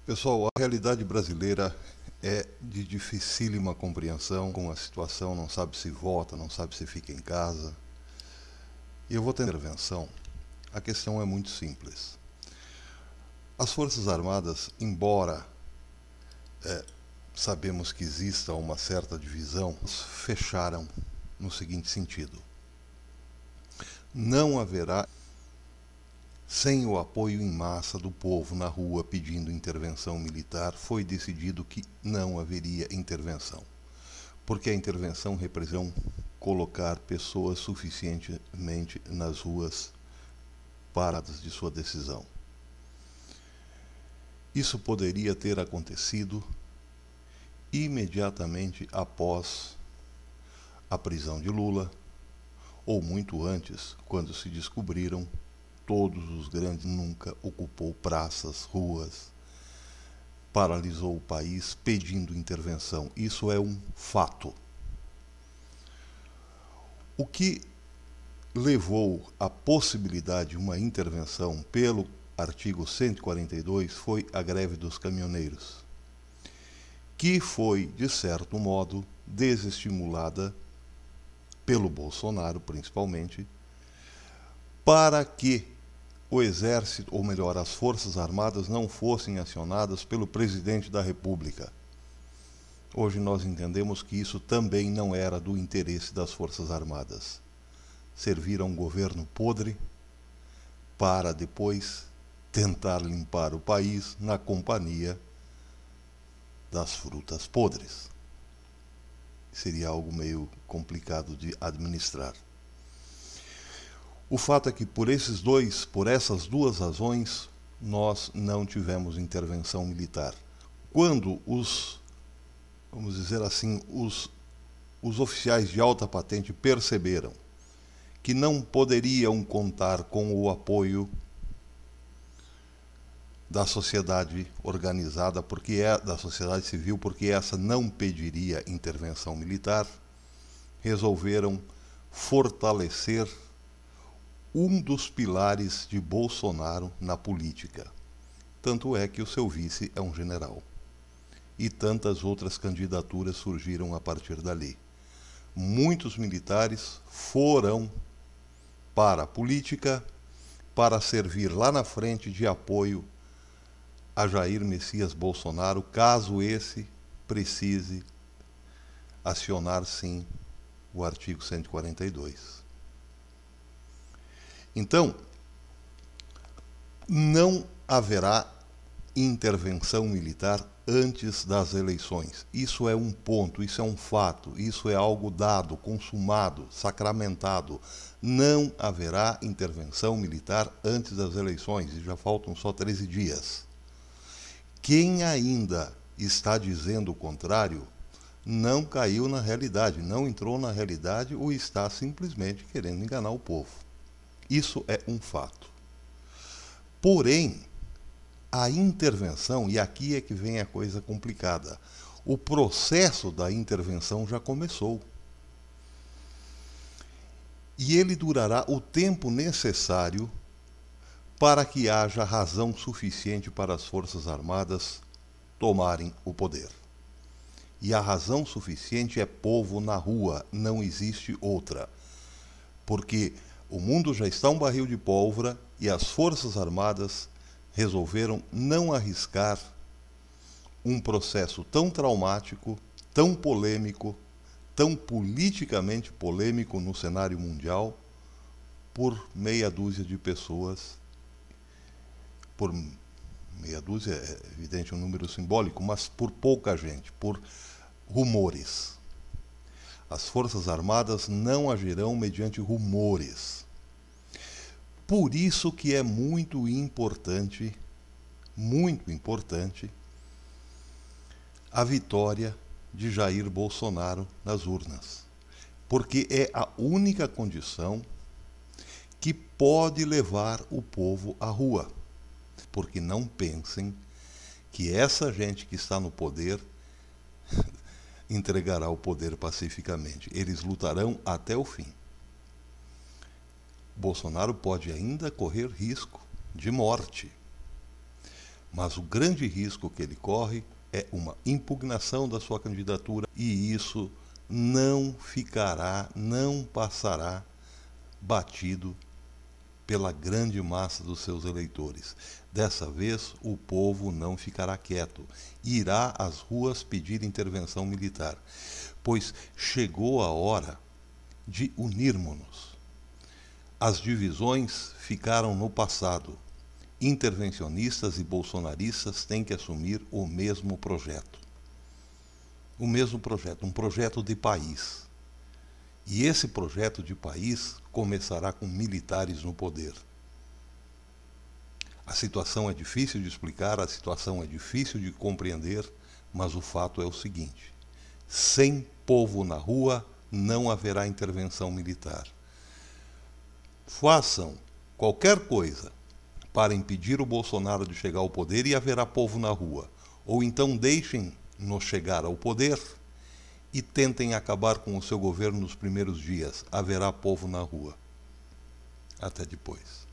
Pessoal, a realidade brasileira é de dificílima compreensão. Com a situação, não sabe se vota, não sabe se fica em casa. E eu vou ter intervenção. A questão é muito simples. As Forças Armadas, embora sabemos que exista uma certa divisão, fecharam no seguinte sentido: não haverá, sem o apoio em massa do povo na rua pedindo intervenção militar, foi decidido que não haveria intervenção. Porque a intervenção representa colocar pessoas suficientemente nas ruas paradas de sua decisão. Isso poderia ter acontecido imediatamente após a prisão de Lula, ou muito antes, quando se descobriram todos os grandes. Nunca ocupou praças, ruas, paralisou o país pedindo intervenção. Isso é um fato. O que levou à possibilidade de uma intervenção pelo artigo 142 foi a greve dos caminhoneiros, que foi, de certo modo, desestimulada pelo Bolsonaro, principalmente, para que o Exército, ou melhor, as Forças Armadas, não fossem acionadas pelo Presidente da República. Hoje nós entendemos que isso também não era do interesse das Forças Armadas. Servir a um governo podre para depois tentar limpar o país na companhia das frutas podres. Seria algo meio complicado de administrar. O fato é que por essas duas razões, nós não tivemos intervenção militar. Quando vamos dizer assim, os oficiais de alta patente perceberam que não poderiam contar com o apoio da sociedade organizada, da sociedade civil, porque essa não pediria intervenção militar, resolveram fortalecer um dos pilares de Bolsonaro na política. Tanto é que o seu vice é um general. E tantas outras candidaturas surgiram a partir dali. Muitos militares foram para a política para servir lá na frente de apoio a Jair Messias Bolsonaro, caso esse precise acionar, sim, o artigo 142. Então, não haverá intervenção militar antes das eleições. Isso é um ponto, isso é um fato, isso é algo dado, consumado, sacramentado. Não haverá intervenção militar antes das eleições, e já faltam só 13 dias. Quem ainda está dizendo o contrário não caiu na realidade, não entrou na realidade ou está simplesmente querendo enganar o povo. Isso é um fato. Porém, a intervenção, e aqui é que vem a coisa complicada, o processo da intervenção já começou. E ele durará o tempo necessário para que haja razão suficiente para as Forças Armadas tomarem o poder. E a razão suficiente é povo na rua, não existe outra. Porque o mundo já está um barril de pólvora e as Forças Armadas resolveram não arriscar um processo tão traumático, tão polêmico, tão politicamente polêmico no cenário mundial, por meia dúzia de pessoas. Por meia dúzia é evidente um número simbólico, mas por pouca gente, por rumores. As Forças Armadas não agirão mediante rumores. Por isso que é muito importante, a vitória de Jair Bolsonaro nas urnas. Porque é a única condição que pode levar o povo à rua. Porque não pensem que essa gente que está no poder entregará o poder pacificamente. Eles lutarão até o fim. Bolsonaro pode ainda correr risco de morte. Mas o grande risco que ele corre é uma impugnação da sua candidatura, e isso não ficará, não passará batido pela grande massa dos seus eleitores. Dessa vez, o povo não ficará quieto, irá às ruas pedir intervenção militar, pois chegou a hora de unirmos-nos. As divisões ficaram no passado. Intervencionistas e bolsonaristas têm que assumir o mesmo projeto. O mesmo projeto, um projeto de país. E esse projeto de país começará com militares no poder. A situação é difícil de explicar, a situação é difícil de compreender, mas o fato é o seguinte: sem povo na rua, não haverá intervenção militar. Façam qualquer coisa para impedir o Bolsonaro de chegar ao poder e haverá povo na rua. Ou então deixem-nos chegar ao poder e tentem acabar com o seu governo nos primeiros dias. Haverá povo na rua. Até depois.